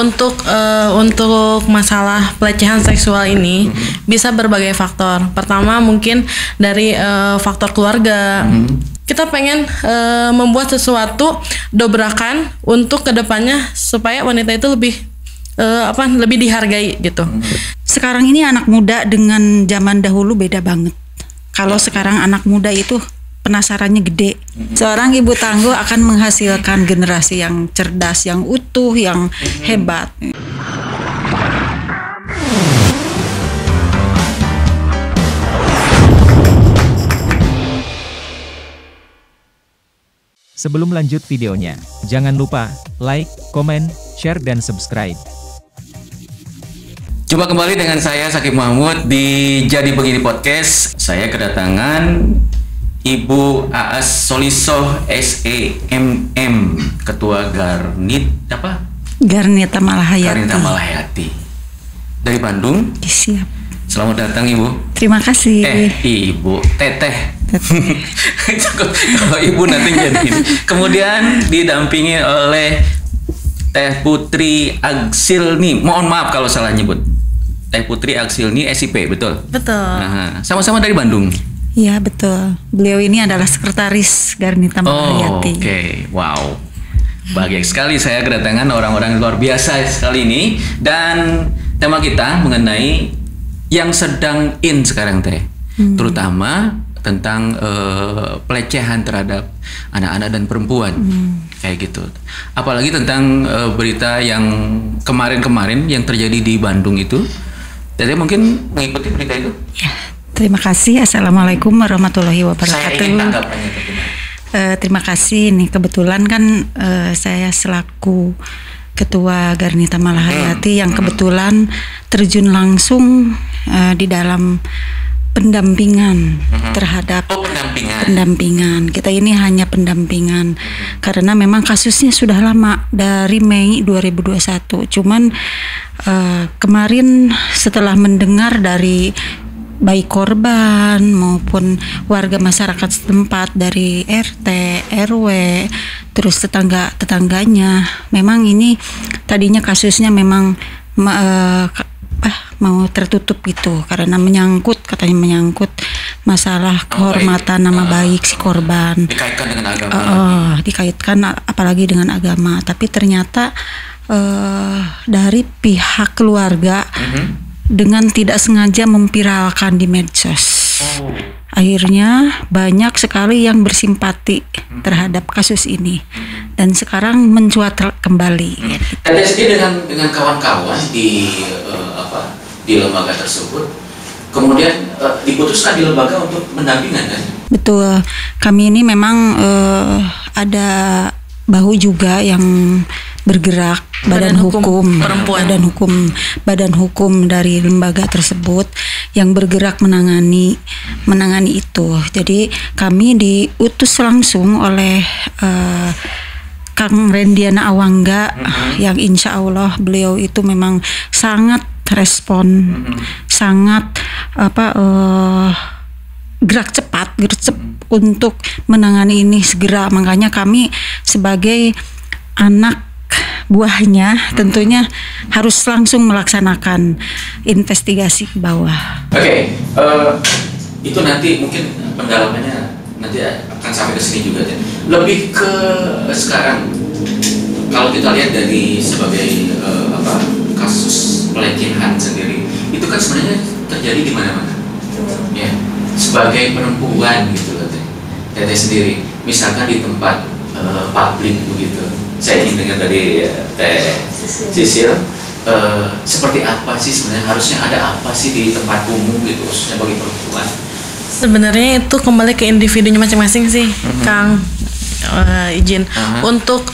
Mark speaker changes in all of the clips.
Speaker 1: Untuk masalah pelecehan seksual ini bisa berbagai faktor. Pertama mungkin dari faktor keluarga. Kita pengen membuat sesuatu dobrakan untuk kedepannya supaya wanita itu lebih dihargai gitu.
Speaker 2: Sekarang ini anak muda dengan zaman dahulu beda banget. Kalau sekarang anak muda itu penasarannya gede. Seorang ibu tangguh akan menghasilkan generasi yang cerdas, yang utuh, yang hebat.
Speaker 3: Sebelum lanjut videonya, jangan lupa like, komen, share, dan subscribe.
Speaker 4: Jumpa kembali dengan saya Sakib Mahmud di Jadi Begini Podcast. Saya kedatangan Ibu Aas Solisoh SEMM, Ketua
Speaker 2: Garnita Malahayati.
Speaker 4: Garnita Malahayati dari Bandung.
Speaker 2: Siap.
Speaker 4: Selamat datang Ibu.
Speaker 2: Terima kasih.
Speaker 4: Ibu Teteh. Kalau Ibu nanti jadi. Kemudian didampingi oleh Teh Putri Agsilni. Mohon maaf kalau salah nyebut. Teh Putri Agsilni SIP, betul?
Speaker 1: Betul.
Speaker 4: Nah, sama-sama dari Bandung.
Speaker 2: Iya betul. Beliau ini adalah sekretaris Garnita Malahayati.
Speaker 4: Oke. Wow. Bahagia sekali saya kedatangan orang-orang luar biasa sekali ini. Dan tema kita mengenai yang sedang in sekarang Teh. Terutama tentang pelecehan terhadap anak-anak dan perempuan. Kayak gitu. Apalagi tentang berita yang kemarin-kemarin yang terjadi di Bandung itu. Jadi mungkin mengikuti berita itu?
Speaker 2: Ya. Terima kasih. Assalamualaikum warahmatullahi wabarakatuh.
Speaker 4: Saya ingin tanggapannya
Speaker 2: terima kasih. Nih kebetulan kan saya selaku Ketua Garnita Malahayati yang kebetulan terjun langsung di dalam pendampingan terhadap pendampingan. Kita ini hanya pendampingan karena memang kasusnya sudah lama dari Mei 2021. Cuman kemarin setelah mendengar dari baik korban maupun warga masyarakat setempat dari RT, RW, terus tetangganya, memang ini tadinya kasusnya memang mau tertutup gitu karena katanya menyangkut masalah kehormatan nama baik si korban.
Speaker 4: Dikaitkan dengan agama.
Speaker 2: Dikaitkan apalagi dengan agama. Tapi ternyata dari pihak keluarga dengan tidak sengaja memviralkan di medsos. Akhirnya banyak sekali yang bersimpati terhadap kasus ini dan sekarang mencuat kembali.
Speaker 4: Ada sendiri dengan kawan-kawan di lembaga tersebut, kemudian diputuskan di lembaga untuk mendampingan kan? Betul.
Speaker 2: Kami ini memang ada bahu juga yang bergerak badan hukum dari lembaga tersebut yang bergerak menangani itu. Jadi kami diutus langsung oleh Kang Rendiana Awangga yang insya Allah beliau itu memang sangat respon, sangat gerak cepat untuk menangani ini segera. Makanya kami sebagai anak buahnya tentunya harus langsung melaksanakan investigasi ke bawah.
Speaker 4: Oke, itu nanti mungkin pendalamannya nanti akan sampai ke sini juga. Lebih ke sekarang, kalau kita lihat dari sebagai kasus pelecehan sendiri, itu kan sebenarnya terjadi di mana-mana. Ya, sebagai perempuan gitu loh Teteh sendiri, misalkan di tempat publik begitu. Saya ingin dengar dari Teh Sisil, seperti apa sih sebenarnya harusnya ada apa sih di tempat umum gitu khususnya bagi perempuan?
Speaker 1: Sebenarnya itu kembali ke individunya masing-masing sih, Kang. Izin untuk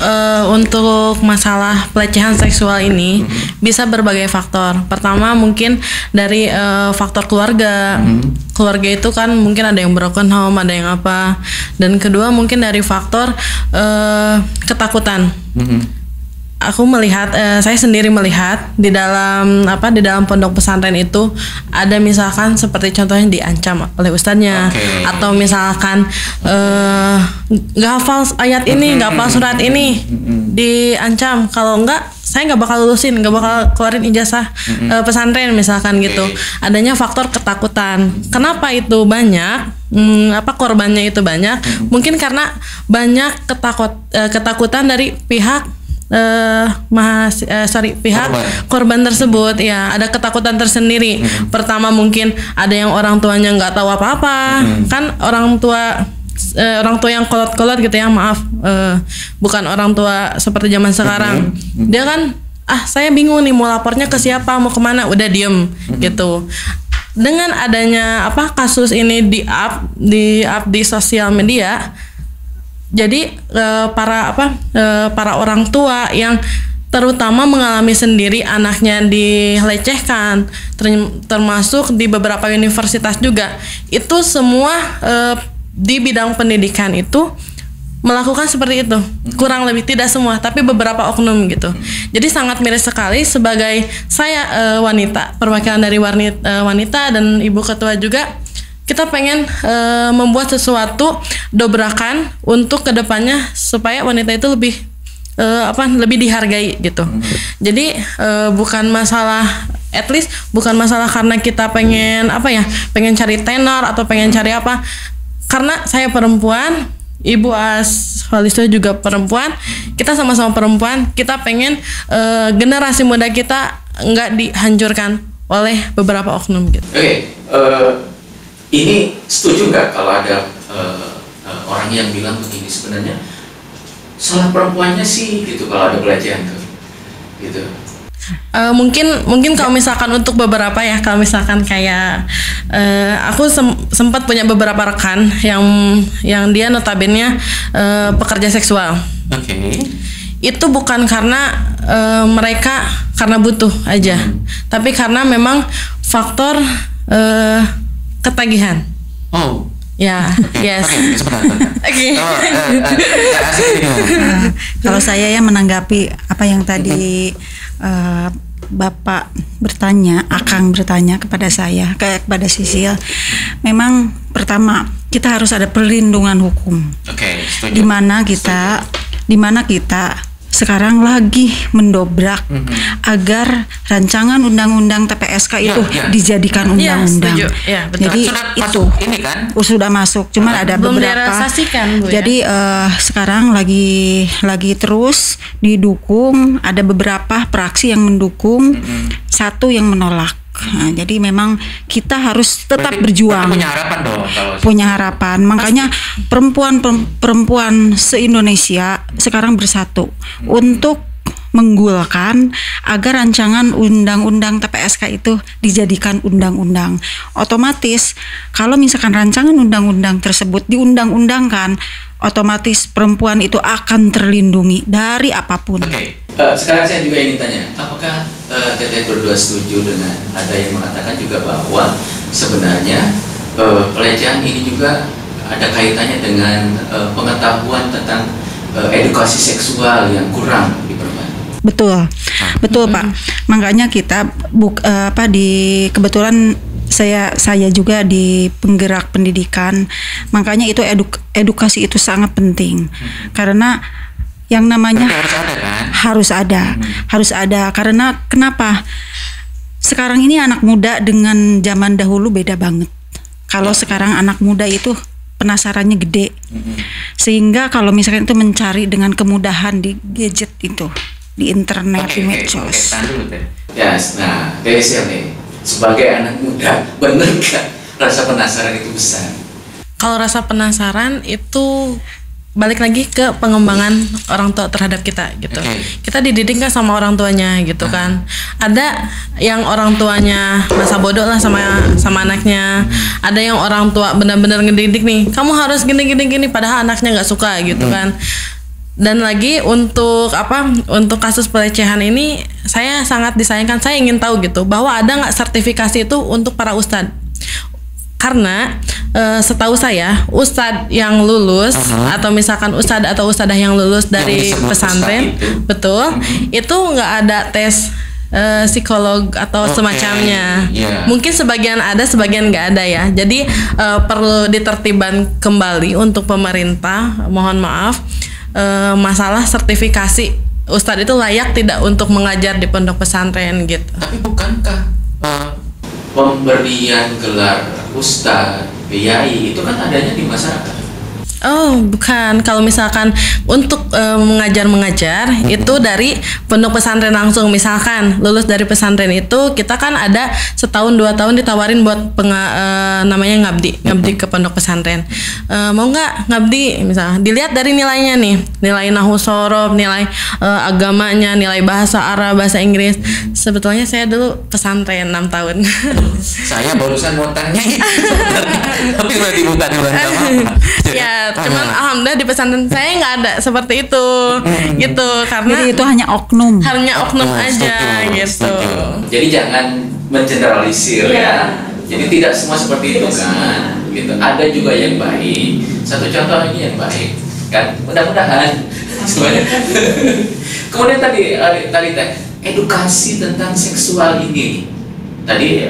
Speaker 1: masalah pelecehan seksual ini bisa berbagai faktor. Pertama mungkin dari faktor keluarga. Keluarga itu kan mungkin ada yang broken home, ada yang apa. Dan kedua mungkin dari faktor ketakutan. aku melihat, saya sendiri melihat di dalam pondok pesantren itu ada misalkan seperti contohnya diancam oleh ustadznya, atau misalkan nggak hafal ayat ini, nggak hafal surat ini, diancam kalau enggak saya nggak bakal lulusin, nggak bakal keluarin ijazah pesantren misalkan gitu. Adanya faktor ketakutan. Kenapa itu banyak? Korbannya itu banyak? Mungkin karena banyak ketakutan dari pihak pihak korban tersebut. Ya, ada ketakutan tersendiri. Pertama mungkin ada yang orang tuanya nggak tahu apa-apa, kan orang tua yang kolot-kolot gitu ya, maaf, bukan orang tua seperti zaman sekarang. Dia kan, saya bingung nih mau lapornya ke siapa, mau kemana, udah diem gitu. Dengan adanya kasus ini di up di sosial media, jadi para orang tua yang terutama mengalami sendiri anaknya dilecehkan, termasuk di beberapa universitas juga, itu semua di bidang pendidikan itu melakukan seperti itu. Kurang lebih, tidak semua, tapi beberapa oknum gitu. Jadi sangat miris sekali sebagai saya wanita, perwakilan dari wanita dan ibu ketua juga. Kita pengen membuat sesuatu dobrakan untuk kedepannya supaya wanita itu lebih dihargai gitu. Jadi bukan masalah, at least bukan masalah karena kita pengen cari tenor atau pengen cari apa. Karena saya perempuan, Ibu Aswalisto juga perempuan, kita sama-sama perempuan, kita pengen generasi muda kita nggak dihancurkan oleh beberapa oknum gitu.
Speaker 4: Ini setuju nggak kalau ada orang yang bilang begini, sebenarnya salah perempuannya sih gitu kalau ada pelecehan tuh gitu.
Speaker 1: Mungkin kalau misalkan untuk beberapa ya, kalau misalkan kayak aku sempat punya beberapa rekan yang dia notabene pekerja seksual. Itu bukan karena mereka karena butuh aja, tapi karena memang faktor ketagihan. Ya, yes.
Speaker 2: Kalau saya ya menanggapi apa yang tadi Bapak bertanya, Akang bertanya kepada saya, kepada Sisil. Memang pertama kita harus ada perlindungan hukum. Di mana kita sekarang lagi mendobrak agar rancangan undang-undang TPSK itu dijadikan undang-undang. Jadi itu sudah masuk, cuman ada beberapa. Jadi sekarang lagi terus didukung, ada beberapa fraksi yang mendukung, satu yang menolak. Nah, jadi memang kita harus tetap berjuang. Punya harapan. Makanya perempuan se-Indonesia sekarang bersatu untuk menggulkan agar rancangan undang-undang TPSK itu dijadikan undang-undang. Otomatis kalau misalkan rancangan undang-undang tersebut diundang-undangkan, otomatis perempuan itu akan terlindungi dari apapun.
Speaker 4: Sekarang saya juga ingin tanya, apakah Teteh berdua setuju dengan ada yang mengatakan juga bahwa sebenarnya pelecehan ini juga ada kaitannya dengan pengetahuan tentang edukasi seksual yang kurang di perempuan?
Speaker 2: Betul Pak. Makanya kita kebetulan saya juga di penggerak pendidikan. Makanya itu edukasi itu sangat penting. Karena yang namanya harus ada. Karena kenapa? Sekarang ini anak muda dengan zaman dahulu beda banget. Kalau sekarang anak muda itu penasarannya gede, sehingga kalau misalkan itu mencari dengan kemudahan di gadget itu, di internet, di medsos.
Speaker 4: Nah, dari sini sebagai anak muda, benar nggak rasa penasaran itu besar?
Speaker 1: Kalau rasa penasaran itu balik lagi ke pengembangan orang tua terhadap kita gitu. Kita dididik nggak sama orang tuanya gitu kan. Ada yang orang tuanya masa bodoh lah sama anaknya. Ada yang orang tua benar-benar ngedidik nih, kamu harus gini padahal anaknya nggak suka gitu kan. Dan lagi untuk kasus pelecehan ini saya sangat disayangkan. Saya ingin tahu gitu bahwa ada nggak sertifikasi itu untuk para ustadz. Karena setahu saya ustadz yang lulus atau misalkan ustadz atau ustadzah yang lulus dari pesantren, betul, itu nggak ada tes psikolog atau semacamnya. Mungkin sebagian ada, sebagian nggak ada ya. Jadi perlu ditertibkan kembali untuk pemerintah. Mohon maaf, masalah sertifikasi ustadz itu layak tidak untuk mengajar di pondok pesantren gitu.
Speaker 4: Tapi bukankah pemberian gelar ustadz, kiai itu kan adanya di masyarakat?
Speaker 1: Oh, bukan. Kalau misalkan untuk mengajar itu dari pondok pesantren langsung. Misalkan lulus dari pesantren itu kita kan ada setahun 2 tahun ditawarin buat namanya ngabdi ke pondok pesantren. Mau nggak ngabdi? Misalnya dilihat dari nilainya nih, nilai nahwu shorof, nilai agamanya, nilai bahasa Arab, bahasa Inggris. Sebetulnya saya dulu pesantren 6 tahun.
Speaker 4: Saya barusan mau tanya tapi udah dibuka dulu.
Speaker 1: Ya, cuman alhamdulillah di pesantren saya nggak ada seperti itu, gitu. Karena
Speaker 2: jadi itu hanya oknum
Speaker 1: aja, gitu.
Speaker 4: Jadi jangan mengeneralisir ya. Jadi tidak semua seperti itu kan, gitu. Ada juga yang baik. Satu contoh ini yang baik, kan? Mudah-mudahan semuanya. Kemudian tadi edukasi tentang seksual ini. Tadi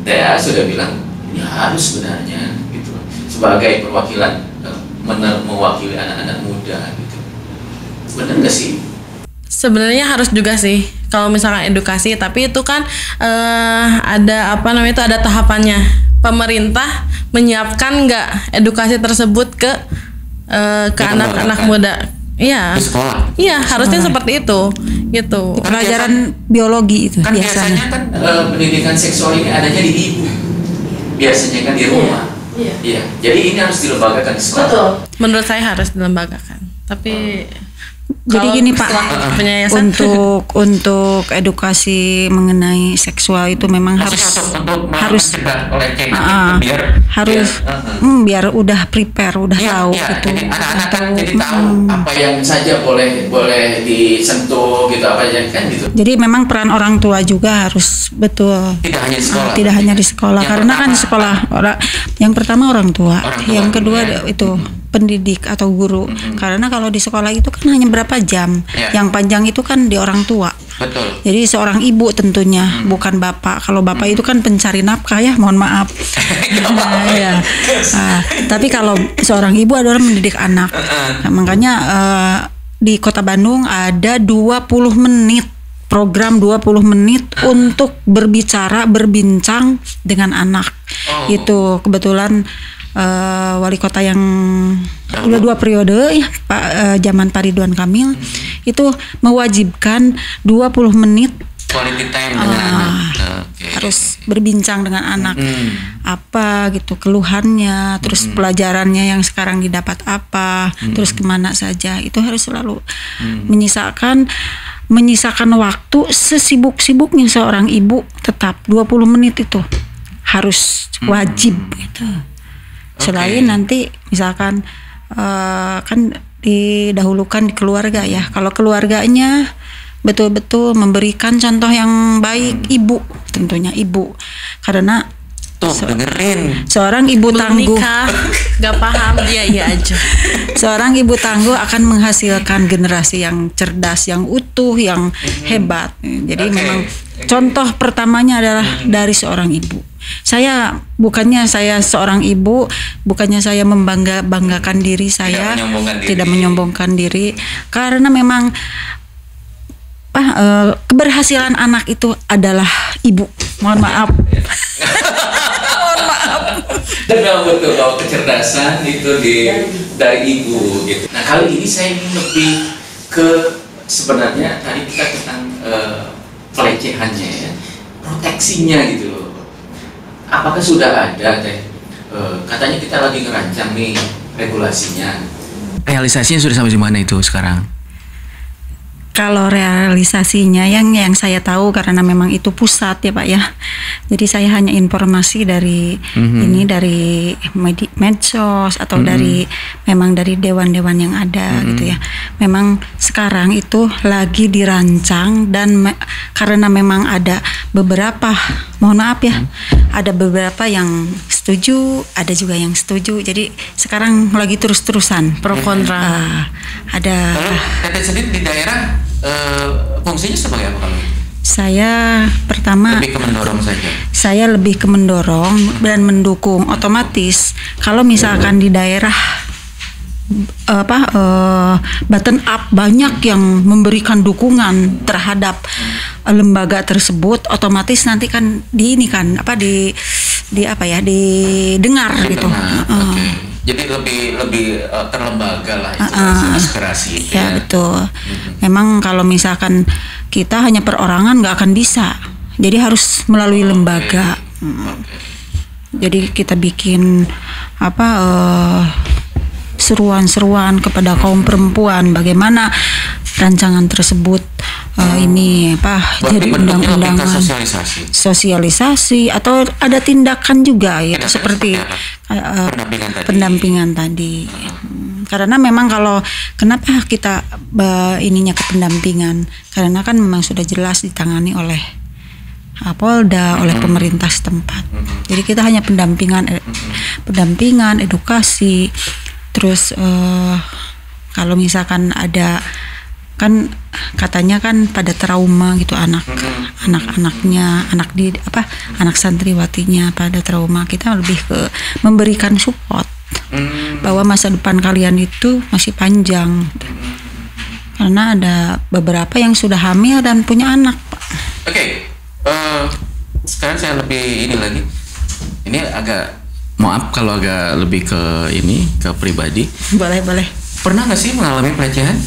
Speaker 4: Tea sudah bilang ini harus sebenarnya gitu sebagai perwakilan mewakili anak-anak muda gitu. Benar nggak sih?
Speaker 1: Sebenarnya harus juga sih kalau misalkan edukasi, tapi itu kan ada ada tahapannya. Pemerintah menyiapkan nggak edukasi tersebut ke anak-anak muda? Iya. Iya, harusnya seperti itu. Gitu.
Speaker 2: Pelajaran biologi itu
Speaker 4: kan
Speaker 2: biasanya.
Speaker 4: Kan pendidikan seksual ini adanya di ibu. Biasanya kan di rumah. Iya. Jadi ini harus dilembagakan di sekolah.
Speaker 1: Betul. Menurut saya harus dilembagakan. Tapi
Speaker 2: jadi gini Pak, untuk edukasi mengenai seksual itu memang biar udah prepare, udah tahu gitu.
Speaker 4: Anak-anak kan jadi tahu apa yang saja boleh disentuh gitu, apa aja kan gitu.
Speaker 2: Jadi memang peran orang tua juga harus betul. Tidak hanya di sekolah. Karena kan di sekolah yang pertama orang tua, yang kedua itu pendidik atau guru. Karena kalau di sekolah itu kan hanya berapa jam. Yang panjang itu kan di orang tua.
Speaker 4: Betul.
Speaker 2: Jadi seorang ibu tentunya, bukan bapak. Kalau bapak itu kan pencari nafkah ya, mohon maaf. Tapi kalau seorang ibu adalah mendidik anak. Nah, makanya di Kota Bandung ada 20 menit program 20 menit untuk berbincang dengan anak. Itu kebetulan wali kota yang udah 2 periode ya Pak, zaman Pak Ridwan Kamil itu mewajibkan 20 menit
Speaker 4: quality time dengan anak.
Speaker 2: Harus berbincang dengan anak apa gitu keluhannya, terus pelajarannya yang sekarang didapat apa, terus kemana saja, itu harus selalu menyisakan waktu sesibuk-sibuknya seorang ibu, tetap 20 menit itu harus wajib gitu. Selain nanti misalkan kan didahulukan di keluarga ya. Kalau keluarganya betul-betul memberikan contoh yang baik, ibu tentunya ibu. Karena
Speaker 4: dengerin.
Speaker 2: Seorang ibu tangguh
Speaker 1: gak paham iya aja.
Speaker 2: Seorang ibu tangguh akan menghasilkan generasi yang cerdas, yang utuh, yang hebat. Jadi memang contoh pertamanya adalah dari seorang ibu. Bukannya saya seorang ibu, bukannya saya membanggakan diri saya, tidak menyombongkan diri, karena memang keberhasilan anak itu adalah ibu. Mohon maaf. Mohon maaf.
Speaker 4: Dan memang betul kalau kecerdasan itu dari ibu gitu. Nah kali ini saya ingin lebih ke sebenarnya tadi kita tentang pelecehannya ya, proteksinya gitu loh. Apakah sudah ada katanya kita lagi ngerancang nih regulasinya. Realisasinya sudah sampai di mana itu sekarang?
Speaker 2: Kalau realisasinya yang saya tahu karena memang itu pusat ya Pak ya. Jadi saya hanya informasi dari ini dari medsos atau dari dewan-dewan yang ada gitu ya. Memang sekarang itu lagi dirancang dan karena memang ada beberapa, mohon maaf ya, ada beberapa yang setuju, ada juga yang setuju. Jadi sekarang lagi terus-terusan
Speaker 1: Pro kontra.
Speaker 2: Ada.
Speaker 4: Lalu Teteh sendiri di daerah fungsinya sebagai apa kalau itu?
Speaker 2: Saya pertama
Speaker 4: Lebih ke mendorong saja.
Speaker 2: saya lebih ke mendorong dan mendukung. Otomatis kalau misalkan di daerah button up banyak yang memberikan dukungan terhadap lembaga tersebut, otomatis nanti kan didengar gitu.
Speaker 4: Oke. Jadi lebih terlembaga lah itu aspirasi.
Speaker 2: Ya betul. Memang kalau misalkan kita hanya perorangan nggak akan bisa. Jadi harus melalui lembaga. Jadi kita bikin seruan-seruan kepada kaum perempuan bagaimana rancangan tersebut jadi undang-undangan, sosialisasi atau ada tindakan juga ya seperti pendampingan tadi. Karena memang kenapa kita ininya ke pendampingan, karena kan memang sudah jelas ditangani oleh Polda, oleh pemerintah setempat. Jadi kita hanya pendampingan, edukasi. Terus kalau misalkan ada kan katanya kan pada trauma gitu anak-anaknya, anak santriwatinya pada trauma, kita lebih ke memberikan support bahwa masa depan kalian itu masih panjang. Karena ada beberapa yang sudah hamil dan punya anak, Pak.
Speaker 4: Oke. Sekarang saya lebih ini lagi. Ini agak maaf kalau agak lebih ke pribadi.
Speaker 2: Boleh.
Speaker 4: Pernah nggak sih mengalami pelecehan?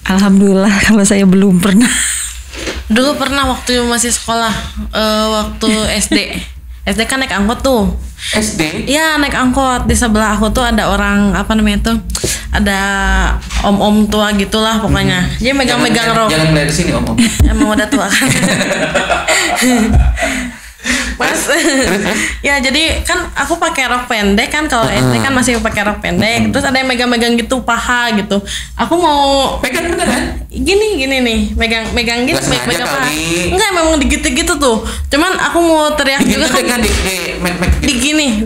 Speaker 2: Alhamdulillah kalau saya belum pernah.
Speaker 1: Dulu pernah waktu masih sekolah, waktu SD. SD kan naik angkot tuh.
Speaker 4: SD?
Speaker 1: Iya, naik angkot. Di sebelah aku tuh ada orang ada om-om tua gitulah pokoknya. Dia megang-megang rok.
Speaker 4: Jangan melihat ke sini om-om.
Speaker 1: Emang udah tua kan. Mas, ya jadi kan aku pakai rok pendek kan, kalau SD kan masih pakai rok pendek. Terus ada yang megang-megang gitu paha gitu. Aku mau
Speaker 4: pegang beneran?
Speaker 1: Gini nih, megang gitu, megang paha. Enggak, memang gitu tuh. Cuman aku mau teriak juga. Di gini,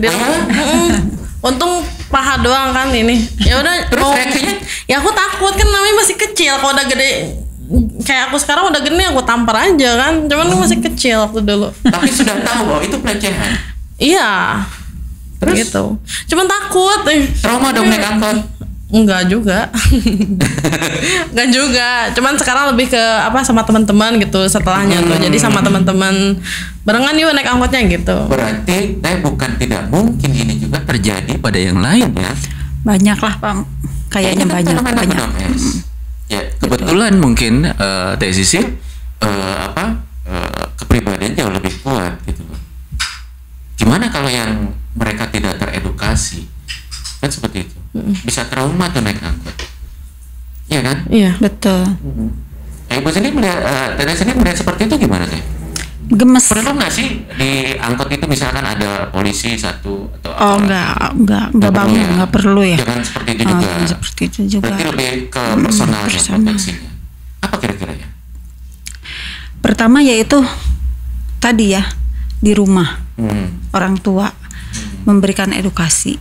Speaker 1: untung paha doang kan ini. Ya udah.
Speaker 4: Terus reaksinya?
Speaker 1: Ya aku takut kan, namanya masih kecil. Kalau udah gede kayak aku sekarang udah gede, aku tampar aja kan. Cuman masih kecil waktu dulu.
Speaker 4: Tapi sudah tahu bahwa itu pelecehan.
Speaker 1: Iya. Terus gitu. Cuman takut.
Speaker 4: Trauma dong naik angkot.
Speaker 1: Enggak juga. Enggak juga. Cuman sekarang lebih ke sama teman-teman gitu setelahnya tuh. Jadi sama teman-teman barengan yuk naik angkotnya gitu.
Speaker 4: Berarti bukan tidak mungkin ini juga terjadi pada yang lain ya.
Speaker 2: Banyak lah, Pak. Kayaknya banyak.
Speaker 4: Ya, kebetulan mungkin dari sisi kepribadian jauh lebih kuat gitu. Gimana kalau yang mereka tidak teredukasi? Kan seperti itu. Bisa trauma tuh naik angkot. Iya kan?
Speaker 2: Iya, betul.
Speaker 4: Ibu sendiri melihat seperti itu gimana teh?
Speaker 2: Gemes.
Speaker 4: Perlu nggak sih di angkot itu misalkan ada polisi satu atau
Speaker 2: enggak banget, nggak perlu ya.
Speaker 4: Jangan seperti itu juga.
Speaker 2: Seperti itu juga.
Speaker 4: Berarti lebih ke personalnya, proteksinya. Apa kira-kira ya?
Speaker 2: Pertama yaitu tadi ya, di rumah orang tua memberikan edukasi.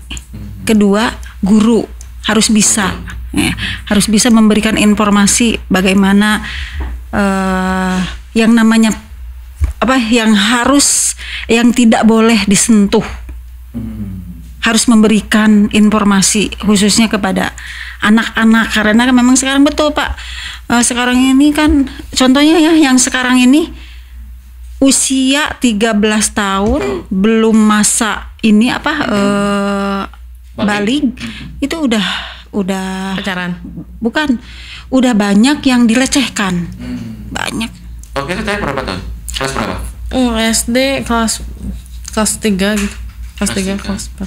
Speaker 2: Kedua, guru harus bisa memberikan informasi bagaimana yang namanya yang tidak boleh disentuh. Harus memberikan informasi khususnya kepada anak-anak, karena kan memang sekarang betul Pak, sekarang ini kan contohnya ya, yang sekarang ini usia 13 tahun belum masa ini balik itu udah
Speaker 1: pacaran.
Speaker 2: Bukan, udah banyak yang dilecehkan. Banyak.
Speaker 4: Oke, itu tanya berapa tahun? Kelas berapa?
Speaker 1: SD kelas 3 gitu. Kelas 3 kelas 4.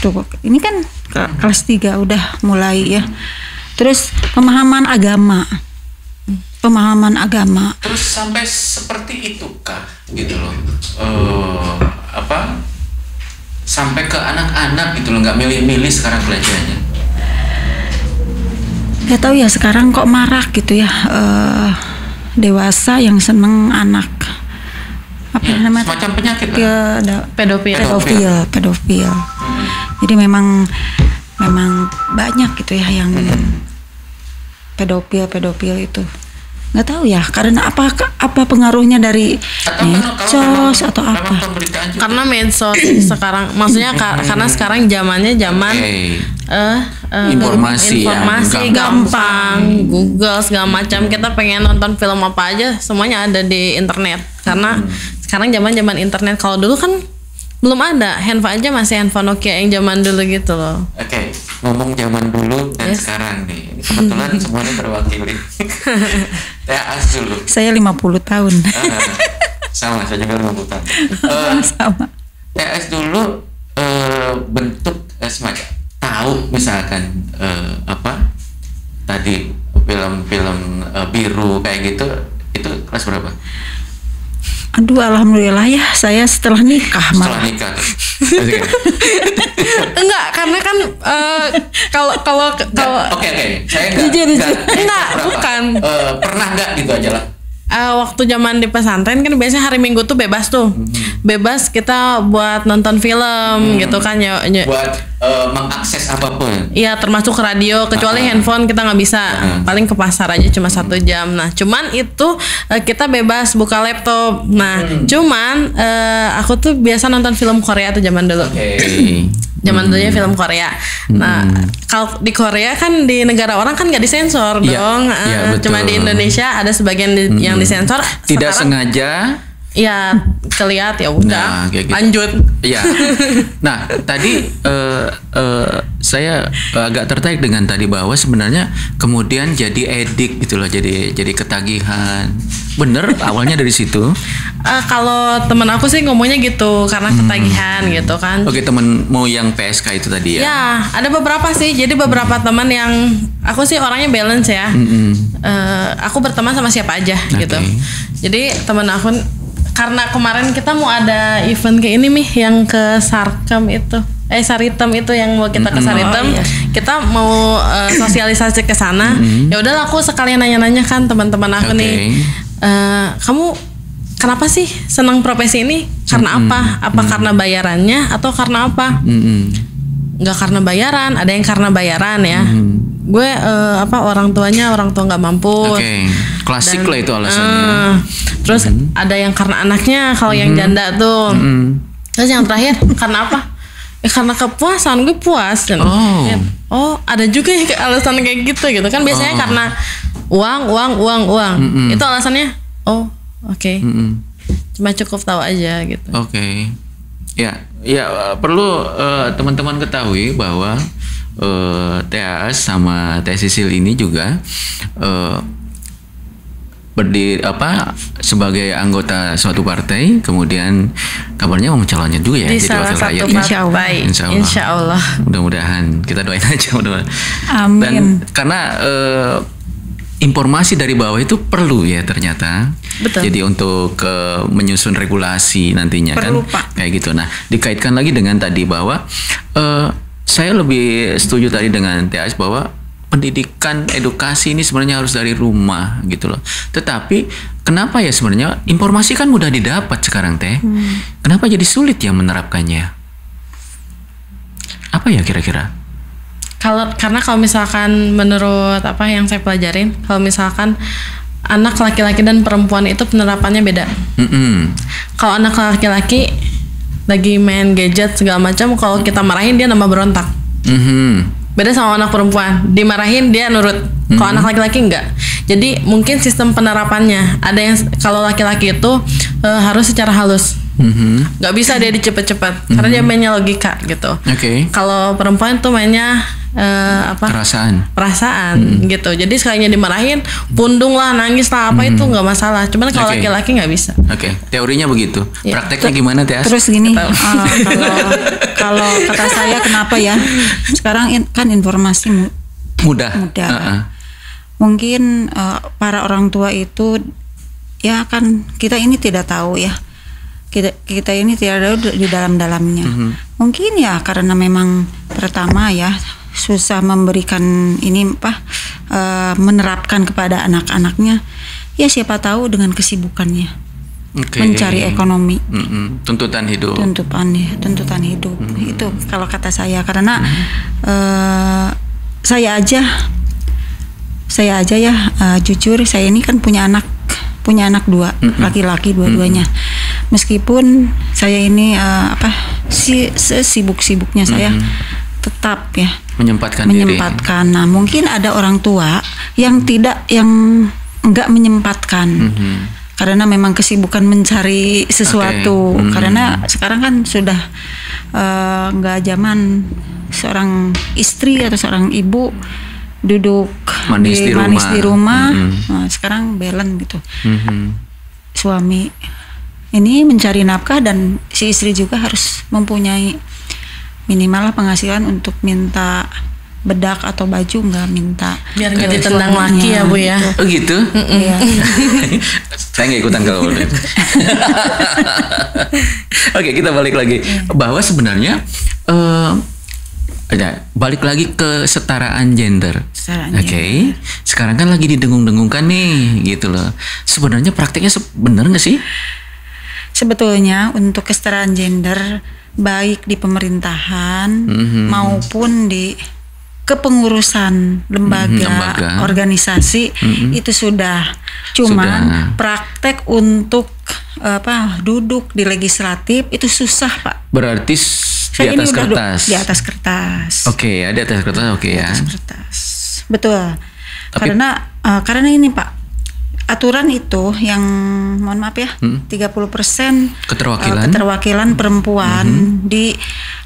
Speaker 2: Tuh, ini kan kelas 3 udah mulai ya. Terus pemahaman agama.
Speaker 4: Terus sampai seperti itu kah gitu loh. Sampai ke anak-anak gitu loh, nggak milih-milih sekarang pelecehannya.
Speaker 2: Gak tahu ya sekarang kok marak gitu ya, dewasa yang seneng anak apa namanya?
Speaker 4: Semacam penyakit lah.
Speaker 2: Pedofil. Jadi memang banyak gitu ya yang pedofil itu. Nggak tahu ya, karena apa pengaruhnya dari medsos atau apa?
Speaker 1: Karena medsos sekarang, maksudnya karena sekarang zamannya zaman
Speaker 4: informasi
Speaker 1: gampang, Google segala macam. Kita pengen nonton film apa aja, semuanya ada di internet. Karena sekarang zaman internet. Kalau dulu kan belum ada, handphone aja masih handphone Nokia yang zaman dulu gitu loh.
Speaker 4: Oke, ngomong zaman dulu dan sekarang nih, kebetulan semuanya terwakili. TAS dulu.
Speaker 2: Saya 50 tahun.
Speaker 4: Sama, saya juga 50 tahun.
Speaker 2: Sama.
Speaker 4: TAS dulu bentuk semacam tahu misalkan apa tadi film-film biru kayak gitu, itu kelas berapa?
Speaker 2: Aduh, alhamdulillah ya, saya setelah nikah malah.
Speaker 4: Setelah nikah.
Speaker 1: Enggak, karena kan kalau
Speaker 4: Oke, saya
Speaker 1: enggak, bukan.
Speaker 4: Pernah enggak gitu aja lah.
Speaker 1: Waktu zaman di pesantren kan biasanya hari Minggu tuh bebas tuh. Bebas kita buat nonton film gitu kan ya.
Speaker 4: Buat mengakses apapun.
Speaker 1: Iya, termasuk radio, kecuali handphone kita nggak bisa. Paling ke pasar aja cuma 1 jam. Nah, cuman itu kita bebas buka laptop. Nah, cuman aku tuh biasa nonton film Korea tuh zaman dulu. Zaman dulunya film Korea. Nah, kalau di Korea kan di negara orang kan nggak disensor dong. Cuma di Indonesia ada sebagian yang disensor.
Speaker 4: Tidak sengaja.
Speaker 1: Ya, kelihat ya udah.
Speaker 4: Nah, gitu.
Speaker 1: Lanjut.
Speaker 4: Iya. Nah, tadi saya agak tertarik dengan tadi bahwa sebenarnya kemudian jadi edik gitu loh, jadi ketagihan. Bener awalnya dari situ.
Speaker 1: Kalau temen aku sih ngomongnya gitu karena ketagihan gitu kan.
Speaker 4: Oke, temenmu yang PSK itu tadi ya?
Speaker 1: Ya, ada beberapa sih. Jadi beberapa teman yang aku sih orangnya balance ya. Aku berteman sama siapa aja gitu. Jadi temen aku karena kemarin kita mau ada event kayak ini nih yang ke Sarkem itu. Saritem itu yang mau kita ke Saritem. Kita mau sosialisasi ke sana. Ya udahlah, aku sekalian nanya-nanya kan teman-teman aku nih. Kamu kenapa sih senang profesi ini? Karena apa? Apa karena bayarannya atau karena apa? Nggak karena bayaran, ada yang karena bayaran ya. Gue orang tua nggak mampu.
Speaker 4: Klasik lah itu alasannya.
Speaker 1: Terus ada yang karena anaknya, kalau yang janda tuh. Terus yang terakhir karena apa? Karena kepuasan, gue puas. Ada juga ya alasan kayak gitu kan biasanya karena uang. Itu alasannya. Oke. Cuma cukup tahu aja gitu.
Speaker 4: Ya, perlu teman-teman ketahui bahwa TAS sama Teh Sisil ini juga berdiri sebagai anggota suatu partai, kemudian kabarnya mau mencalonnya juga ya
Speaker 1: di
Speaker 4: jadi
Speaker 1: salah
Speaker 4: wakil
Speaker 1: satu
Speaker 4: rakyat
Speaker 1: partai. Insya Allah.
Speaker 4: Mudah-mudahan kita doain aja mudah-mudahan.
Speaker 2: Amin.
Speaker 4: Dan karena informasi dari bawah itu perlu ya ternyata.
Speaker 1: Betul.
Speaker 4: Jadi untuk menyusun regulasi nantinya
Speaker 2: perlu,
Speaker 4: kan
Speaker 2: Pak.
Speaker 4: kayak gitu. Nah, dikaitkan lagi dengan tadi bahwa saya lebih setuju tadi dengan TAS bahwa pendidikan edukasi ini sebenarnya harus dari rumah gitu loh. Tetapi kenapa ya sebenarnya informasi kan mudah didapat sekarang Teh. Kenapa jadi sulit ya menerapkannya? Apa ya kira-kira?
Speaker 1: Karena kalau misalkan menurut apa yang saya pelajarin, kalau misalkan anak laki-laki dan perempuan itu penerapannya beda. Kalau anak laki-laki lagi main gadget segala macam, kalau kita marahin dia nambah berontak. Beda sama anak perempuan, dimarahin dia nurut. Kalau anak laki-laki enggak. Jadi mungkin sistem penerapannya ada yang kalau laki-laki itu harus secara halus. Nggak bisa dia dicepet-cepet karena dia mainnya logika gitu. Kalau perempuan tuh mainnya perasaan gitu. Jadi sekalinya dimarahin, pundung lah, nangis lah, apa itu nggak masalah. Cuman kalau laki-laki nggak bisa.
Speaker 4: Teorinya begitu. Prakteknya gimana Teh?
Speaker 2: Terus gini, kalau kata saya kenapa ya? Sekarang kan informasi mudah. Mungkin para orang tua itu ya kan kita ini tidak tahu ya. Kita ini tidak ada di dalam-dalamnya. Mungkin ya karena memang pertama ya susah memberikan ini menerapkan kepada anak-anaknya. Ya siapa tahu dengan kesibukannya.
Speaker 4: Oke.
Speaker 2: mencari ekonomi.
Speaker 4: Tuntutan hidup.
Speaker 2: Tuntutan hidup itu kalau kata saya, karena saya aja ya jujur, saya ini kan punya anak 2 laki-laki dua-duanya. Meskipun saya ini sibuk-sibuknya saya tetap ya
Speaker 4: menyempatkan.
Speaker 2: Nah, mungkin ada orang tua yang enggak menyempatkan. Karena memang kesibukan mencari sesuatu. Karena sekarang kan sudah nggak zaman seorang istri atau seorang ibu duduk manis di rumah. Nah, sekarang balance gitu. Suami ini mencari nafkah dan si istri juga harus mempunyai minimal penghasilan untuk minta bedak atau baju, nggak minta
Speaker 1: biar nggak ditendang laki ya Bu ya.
Speaker 2: Gitu.
Speaker 4: Oh gitu.
Speaker 2: Iya.
Speaker 4: Saya nggak ikutan kalau udah. Oke, kita balik lagi bahwa sebenarnya balik lagi ke kesetaraan gender. Oke. Sekarang kan lagi didengung-dengungkan nih, gitu loh. Sebenarnya prakteknya benar nggak sih?
Speaker 2: Sebetulnya untuk kesetaraan gender baik di pemerintahan maupun di kepengurusan lembaga. Organisasi itu sudah. Cuman praktek untuk duduk di legislatif itu susah, Pak.
Speaker 4: Berarti di atas kertas.
Speaker 2: Di atas kertas.
Speaker 4: Oke, ya, di atas kertas. Oke, ya.
Speaker 2: Di atas kertas. Betul. Karena ini, Pak, aturan itu yang mohon maaf ya 30% keterwakilan perempuan di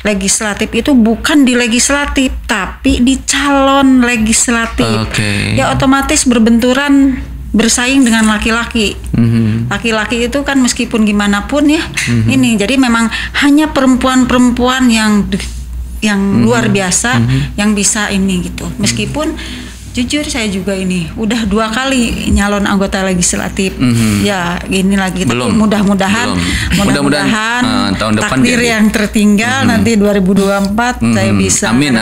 Speaker 2: legislatif itu bukan di legislatif tapi di calon legislatif. Ya otomatis berbenturan bersaing dengan laki-laki. Laki-laki itu kan meskipun gimana pun ya ini, jadi memang hanya perempuan-perempuan yang luar biasa yang bisa ini gitu. Meskipun jujur saya juga ini udah 2 kali nyalon anggota legislatif. Ya gini lagi, tapi mudah-mudahan
Speaker 4: tahun depan
Speaker 2: takdir yang tertinggal nanti 2024 saya bisa.
Speaker 4: Amin.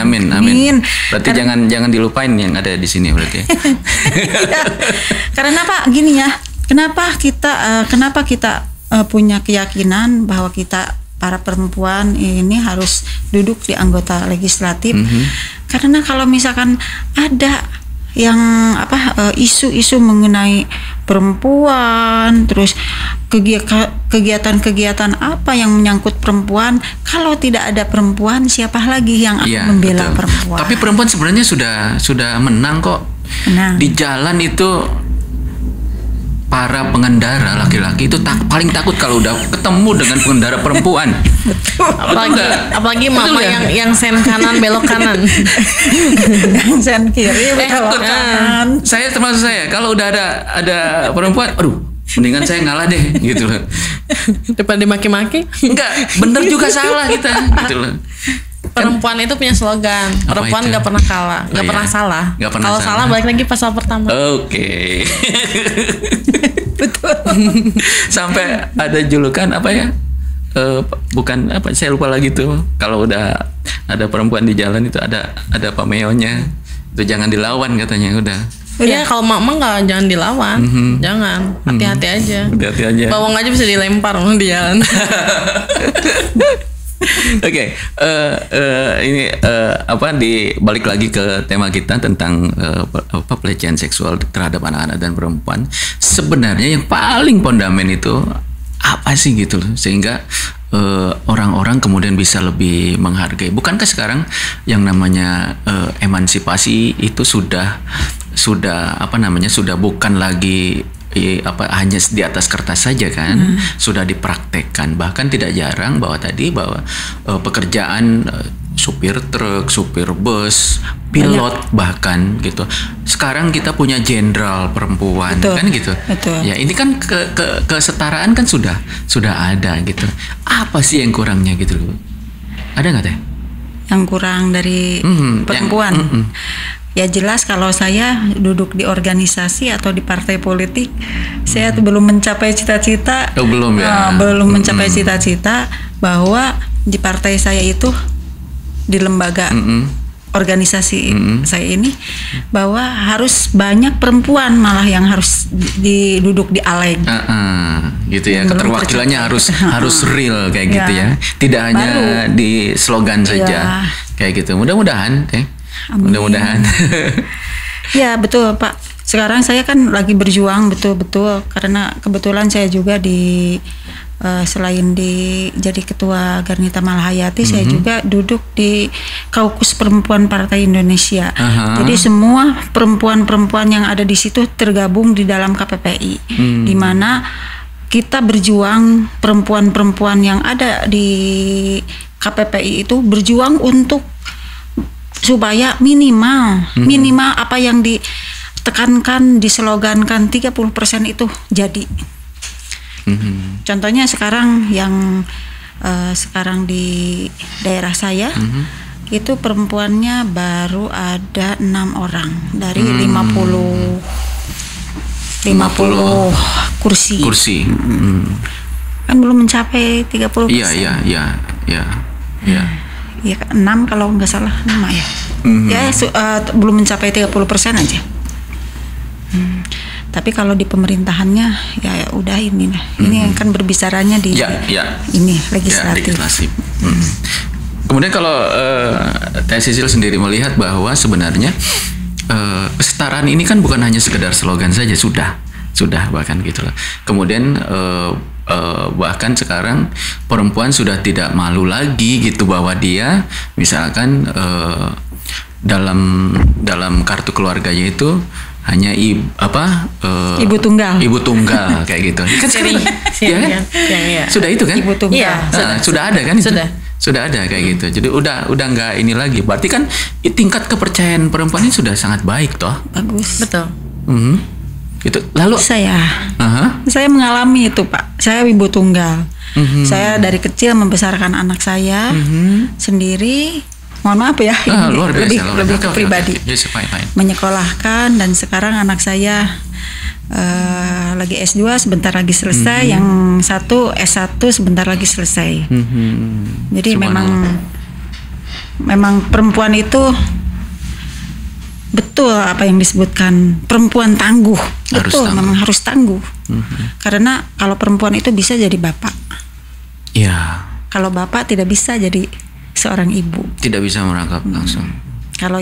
Speaker 4: Berarti jangan dilupain yang ada di sini berarti.
Speaker 2: Ya, karena Pak gini ya, kenapa kita punya keyakinan bahwa kita para perempuan ini harus duduk di anggota legislatif? Karena kalau misalkan ada yang isu-isu mengenai perempuan, terus kegiatan-kegiatan apa yang menyangkut perempuan, kalau tidak ada perempuan siapa lagi yang akan membela perempuan?
Speaker 4: Tapi perempuan sebenarnya sudah menang kok. Di jalan itu para pengendara laki-laki itu paling takut kalau udah ketemu dengan pengendara perempuan.
Speaker 1: apalagi mama yang sen kanan belok kanan.
Speaker 2: Yang sen kiri belok kanan.
Speaker 4: Saya termasuk kalau udah ada perempuan, aduh, mendingan saya ngalah deh gitu loh.
Speaker 1: Daripada dimaki-maki.
Speaker 4: Enggak, bener juga salah kita gitu loh.
Speaker 1: Perempuan itu punya slogan, perempuan nggak pernah kalah, nggak pernah salah. Kalau salah balik lagi pasal pertama.
Speaker 4: Oke. Betul. Sampai ada julukan apa ya? Bukan apa? Saya lupa lagi tuh. Kalau udah ada perempuan di jalan itu ada pameonya. Itu jangan dilawan katanya udah.
Speaker 1: Iya, kalau mama nggak jangan dilawan, jangan, hati-hati aja.
Speaker 4: Hati-hati aja.
Speaker 1: Bawang aja bisa dilempar di jalan.
Speaker 4: Oke, ini balik lagi ke tema kita tentang pelecehan seksual terhadap anak-anak dan perempuan. Sebenarnya yang paling fondamen itu apa sih gitu loh, sehingga orang-orang kemudian bisa lebih menghargai. Bukankah sekarang yang namanya emansipasi itu sudah bukan lagi hanya di atas kertas saja kan, sudah dipraktekkan. Bahkan tidak jarang bahwa pekerjaan supir truk, supir bus, pilot bahkan gitu. Sekarang kita punya jenderal perempuan. Betul. Kan gitu. Betul. Ya ini kan kesetaraan kan sudah ada gitu. Apa sih yang kurangnya gitu loh? Ada nggak Teh?
Speaker 2: Yang kurang dari perempuan? Ya jelas kalau saya duduk di organisasi atau di partai politik, saya belum mencapai cita-cita.
Speaker 4: Belum ya.
Speaker 2: Belum mencapai cita-cita bahwa di partai saya itu di lembaga organisasi saya ini, bahwa harus banyak perempuan malah yang harus duduk di aleg.
Speaker 4: Gitu ya, keterwakilannya harus real kayak gitu ya, tidak hanya di slogan saja kayak gitu. Mudah-mudahan, mudah-mudahan.
Speaker 2: Ya betul Pak. Sekarang saya kan lagi berjuang betul-betul karena kebetulan saya juga selain jadi ketua Garnita Malahayati, saya juga duduk di Kaukus Perempuan Partai Indonesia. Jadi semua perempuan-perempuan yang ada di situ tergabung di dalam KPPI, di mana kita berjuang, perempuan-perempuan yang ada di KPPI itu berjuang untuk supaya minimal apa yang ditekankan, dislogankan 30% itu jadi. Contohnya sekarang yang sekarang di daerah saya itu perempuannya baru ada 6 orang dari 50 kursi. Kan belum mencapai 30%.
Speaker 4: Iya.
Speaker 2: Ya 6 kalau nggak salah 5 ya. Belum mencapai 30% aja. Tapi kalau di pemerintahannya ya udah ini lah. Ini kan berbicaranya di ini legislatif.
Speaker 4: Kemudian kalau Teh Sisil sendiri melihat bahwa sebenarnya kesetaraan ini kan bukan hanya sekedar slogan saja, sudah bahkan gitu loh. Kemudian bahkan sekarang perempuan sudah tidak malu lagi gitu bahwa dia misalkan dalam kartu keluarganya itu hanya ibu tunggal kayak gitu kan sekarang ya kan? Sudah itu kan
Speaker 2: ibu tunggal
Speaker 4: sudah ada kan sudah ada kayak gitu. Jadi udah nggak ini lagi, berarti kan tingkat kepercayaan perempuan ini sudah sangat baik toh.
Speaker 2: Bagus, betul.
Speaker 4: Gitu. Lalu
Speaker 2: saya mengalami itu Pak, saya ibu tunggal. Saya dari kecil membesarkan anak saya sendiri. Mohon maaf ya, lebih ke pribadi.
Speaker 4: Yes, fine.
Speaker 2: Menyekolahkan, dan sekarang anak saya lagi S2 sebentar lagi selesai, yang satu S1 sebentar lagi selesai. Jadi memang perempuan itu betul apa yang disebutkan, perempuan tangguh. Memang harus tangguh. Karena kalau perempuan itu bisa jadi bapak.
Speaker 4: Iya.
Speaker 2: Kalau bapak tidak bisa jadi seorang ibu,
Speaker 4: tidak bisa merangkap langsung.
Speaker 2: Kalau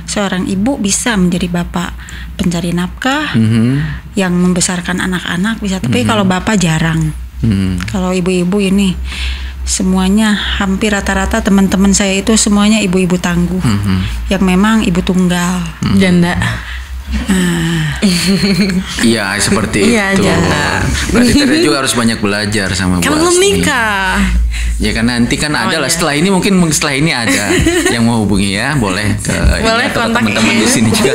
Speaker 2: seorang ibu bisa menjadi bapak pencari nafkah, yang membesarkan anak-anak bisa, tapi kalau bapak jarang. Kalau ibu-ibu ini semuanya hampir rata-rata teman-teman saya itu semuanya ibu-ibu tangguh, yang memang ibu tunggal,
Speaker 1: janda.
Speaker 4: Iya seperti itu. Berarti Tere juga harus banyak belajar sama
Speaker 1: kan belum nikah.
Speaker 4: Ya kan nanti kan ada lah setelah ini, mungkin setelah ini ada yang mau hubungi ya, boleh ke
Speaker 1: kontak
Speaker 4: teman-teman di sini juga.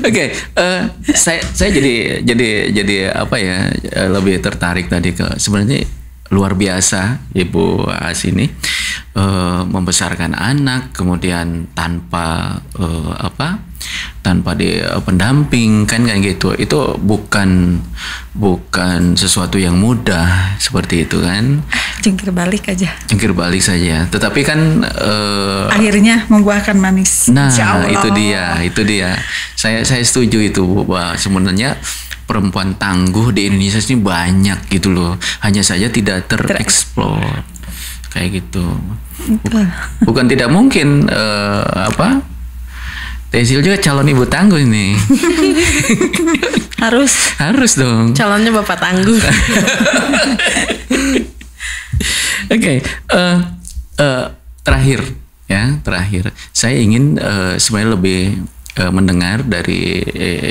Speaker 4: Oke, saya jadi apa ya, lebih tertarik tadi ke sebenarnya luar biasa Ibu As ini membesarkan anak, kemudian tanpa di pendamping kan gitu. Itu bukan sesuatu yang mudah seperti itu kan.
Speaker 2: Jungkir balik saja. Tetapi kan
Speaker 4: akhirnya
Speaker 2: membuahkan manis.
Speaker 4: Nah, itu dia. Saya setuju itu bahwa sebenarnya perempuan tangguh di Indonesia ini banyak gitu loh. Hanya saja tidak tereksplor kayak gitu. Bukan tidak mungkin Tesil juga calon ibu tangguh ini. Harus dong.
Speaker 1: Calonnya bapak tangguh.
Speaker 4: Oke, terakhir. Saya ingin sebenarnya lebih mendengar dari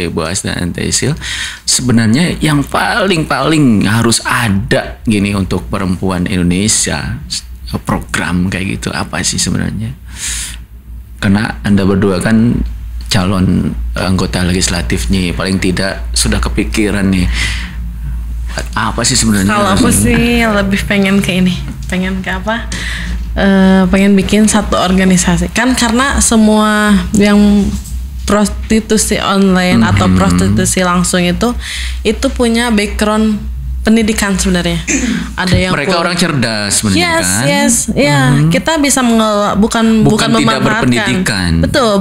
Speaker 4: Ibu As dan Tesil, sebenarnya yang paling harus ada gini untuk perempuan Indonesia, program kayak gitu apa sih sebenarnya? Karena Anda berdua kan calon anggota legislatifnya, paling tidak sudah kepikiran nih apa sih sebenarnya?
Speaker 1: Kalau aku sih lebih pengen ke ini, pengen bikin satu organisasi kan, karena semua yang prostitusi online atau prostitusi langsung itu punya background pendidikan sebenarnya. Ada yang
Speaker 4: Mereka orang cerdas sebenarnya kan.
Speaker 1: Kita bisa mengelola bukan
Speaker 4: tidak
Speaker 1: memanfaatkan.
Speaker 4: berpendidikan.
Speaker 1: Betul,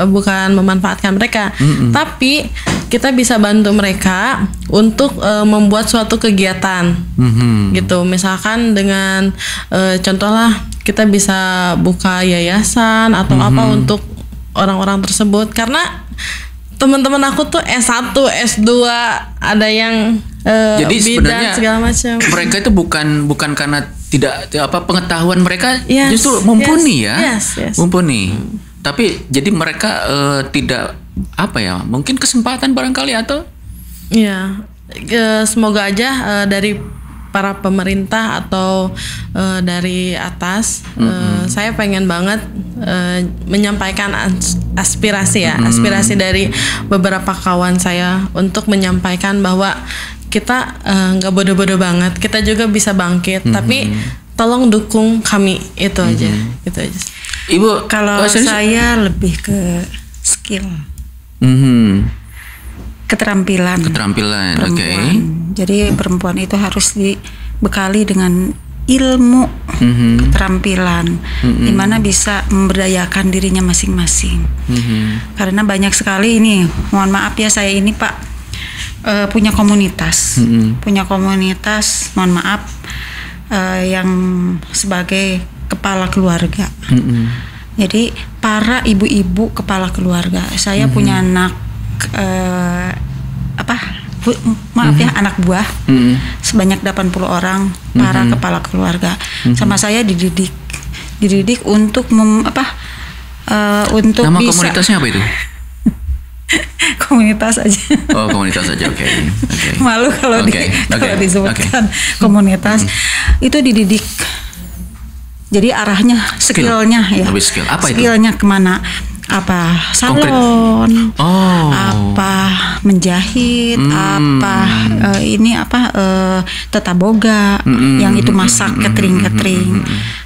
Speaker 1: bukan memanfaatkan mereka. Tapi kita bisa bantu mereka untuk membuat suatu kegiatan. Gitu. Misalkan dengan contohlah kita bisa buka yayasan atau apa untuk orang-orang tersebut, karena teman-teman aku tuh S1, S2, ada yang
Speaker 4: Jadi sebenarnya
Speaker 1: segala macam.
Speaker 4: Mereka itu bukan karena tidak pengetahuan mereka justru mumpuni mumpuni. Tapi jadi mereka tidak mungkin kesempatan barangkali atau
Speaker 1: semoga aja dari para pemerintah atau dari atas, saya pengen banget menyampaikan aspirasi dari beberapa kawan saya untuk menyampaikan bahwa kita nggak bodoh-bodoh banget, kita juga bisa bangkit, tapi tolong dukung kami, itu aja.
Speaker 2: Ibu, kalau saya lebih ke skill. Keterampilan perempuan.
Speaker 4: Okay.
Speaker 2: Jadi perempuan itu harus dibekali dengan ilmu, keterampilan, dimana bisa memberdayakan dirinya masing-masing. Karena banyak sekali ini, mohon maaf ya, saya ini Pak punya komunitas, mohon maaf, yang sebagai kepala keluarga. Jadi para ibu-ibu kepala keluarga, saya punya anak anak buah sebanyak 80 orang para kepala keluarga. Sama saya dididik untuk untuk
Speaker 4: nama
Speaker 2: bisa.
Speaker 4: Komunitasnya apa itu?
Speaker 2: Komunitas aja.
Speaker 4: Oh, komunitas aja. Oke.
Speaker 2: Malu kalau disebutkan komunitas. Itu dididik. Jadi arahnya skillnya ya.
Speaker 4: Lebih skill. Apa itu?
Speaker 2: Skillnya kemana? Apa salon, apa menjahit, tata boga, yang itu masak, catering,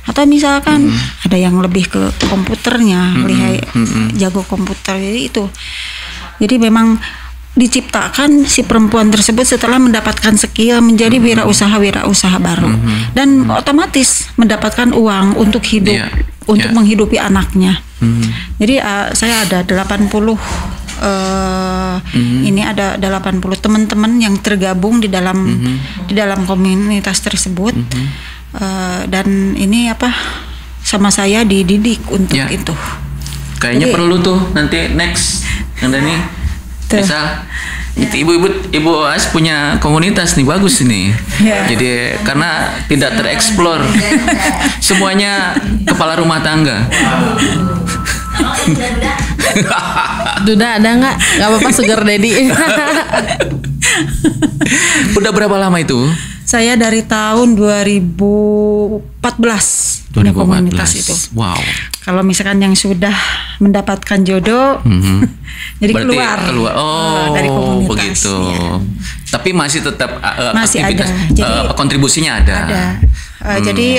Speaker 2: atau misalkan ada yang lebih ke komputernya, lihai, jago komputer, jadi itu. Jadi memang diciptakan si perempuan tersebut setelah mendapatkan skill menjadi wirausaha baru, dan otomatis mendapatkan uang untuk hidup, untuk menghidupi anaknya. Jadi saya ada 80 ini ada 80 teman-teman yang tergabung di dalam komunitas tersebut, dan ini sama saya dididik untuk itu.
Speaker 4: Kayaknya perlu tuh nanti next nih bisa ibu As punya komunitas nih, bagus ini. Jadi karena tidak tereksplor semuanya kepala rumah tangga.
Speaker 1: Duda ada nggak apa-apa, sugar daddy.
Speaker 4: Udah berapa lama itu?
Speaker 2: Saya dari tahun 2014 punya komunitas itu.
Speaker 4: Wow.
Speaker 2: Kalau misalkan yang sudah mendapatkan jodoh, jadi keluar dari komunitas.
Speaker 4: Begitu. Ya. Tapi masih tetap
Speaker 2: masih
Speaker 4: aktivitas,
Speaker 2: ada. Jadi
Speaker 4: kontribusinya ada.
Speaker 2: Jadi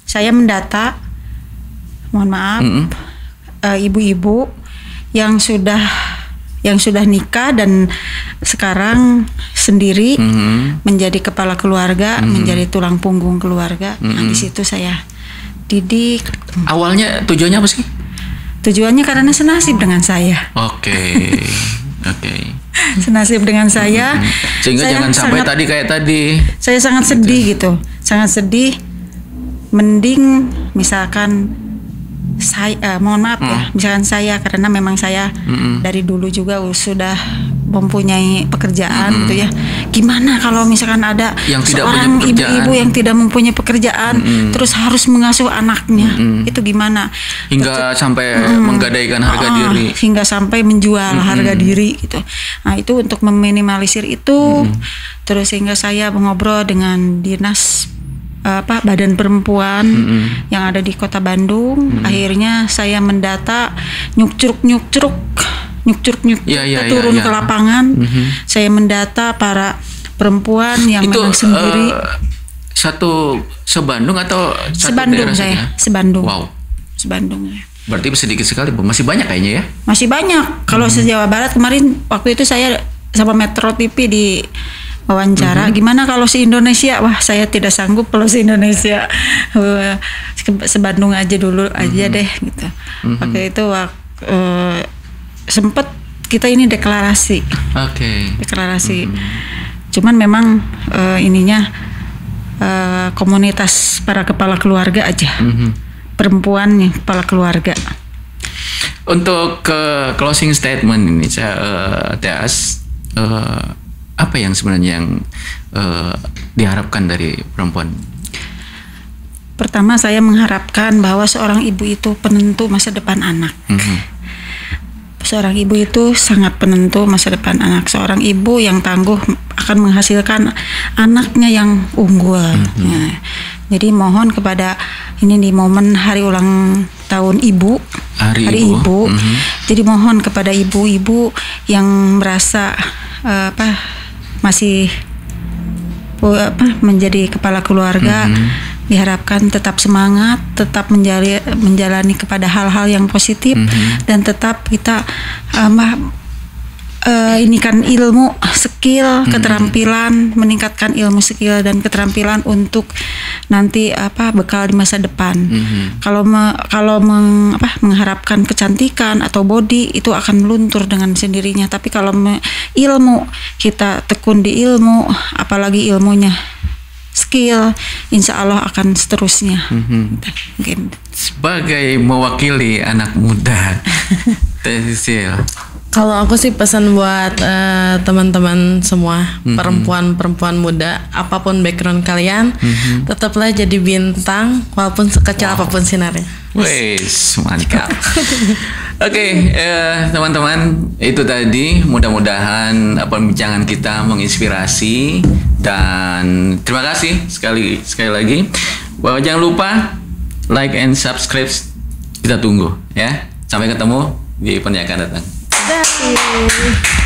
Speaker 2: saya mendata, mohon maaf, ibu-ibu yang sudah nikah dan sekarang sendiri menjadi kepala keluarga, menjadi tulang punggung keluarga. Nah, di situ saya didik.
Speaker 4: Awalnya tujuannya apa sih?
Speaker 2: Tujuannya karena senasib dengan saya.
Speaker 4: Oke.
Speaker 2: Senasib dengan saya.
Speaker 4: Sehingga saya jangan sampai kayak tadi.
Speaker 2: Saya sangat sedih gitu. Sangat sedih. Mending misalkan saya, mohon maaf ya, misalkan saya, karena memang saya dari dulu juga sudah mempunyai pekerjaan gitu ya. Gimana kalau misalkan ada seorang ibu-ibu yang tidak mempunyai pekerjaan, terus harus mengasuh anaknya, itu gimana?
Speaker 4: Hingga sampai menggadaikan harga diri.
Speaker 2: Hingga sampai menjual harga diri gitu. Nah, itu untuk meminimalisir itu, terus sehingga saya mengobrol dengan dinas Badan Perempuan yang ada di Kota Bandung. Akhirnya saya mendata, nyuk-curuk turun ke lapangan. Saya mendata para perempuan yang
Speaker 4: itu,
Speaker 2: memang sendiri.
Speaker 4: Sebandung atau
Speaker 2: Sebandung saya, Sebandung.
Speaker 4: Wow.
Speaker 2: Sebandung ya.
Speaker 4: Berarti sedikit sekali, masih banyak kayaknya ya?
Speaker 2: Masih banyak. Kalau se-Jawa Barat kemarin waktu itu saya sama Metro TV di wawancara, gimana kalau se Indonesia? Wah, saya tidak sanggup kalau se Indonesia, se-Bandung aja dulu aja deh gitu. Waktu itu sempet kita ini deklarasi, deklarasi. Cuman memang ininya komunitas para kepala keluarga aja, perempuan nih kepala keluarga.
Speaker 5: Untuk closing statement ini, Tias, apa yang sebenarnya yang diharapkan dari perempuan?
Speaker 2: Pertama, saya mengharapkan bahwa seorang ibu itu penentu masa depan anak. Seorang ibu itu sangat penentu masa depan anak. Seorang ibu yang tangguh akan menghasilkan anaknya yang unggul. Nah, jadi mohon kepada ini di momen hari ulang tahun ibu, hari ibu. Jadi mohon kepada ibu-ibu yang merasa masih menjadi kepala keluarga, diharapkan tetap semangat, tetap menjalani kepada hal-hal yang positif, dan tetap kita ini kan ilmu, skill, keterampilan, meningkatkan ilmu, skill dan keterampilan untuk nanti bekal di masa depan. Kalau mengharapkan kecantikan atau body itu akan luntur dengan sendirinya. Tapi kalau ilmu, kita tekun di ilmu, apalagi ilmunya skill, insya Allah akan seterusnya. Mungkin.
Speaker 5: Sebagai mewakili anak muda, Cecil.
Speaker 1: Kalau aku sih pesan buat teman-teman semua, perempuan-perempuan muda, apapun background kalian, tetaplah jadi bintang walaupun sekecil apapun sinarnya.
Speaker 5: Wes, mantap. Oke, teman-teman, itu tadi mudah-mudahan perbincangan kita menginspirasi, dan terima kasih sekali lagi. Jangan lupa like and subscribe, kita tunggu ya. Sampai ketemu di penyakan datang.
Speaker 1: Dadah.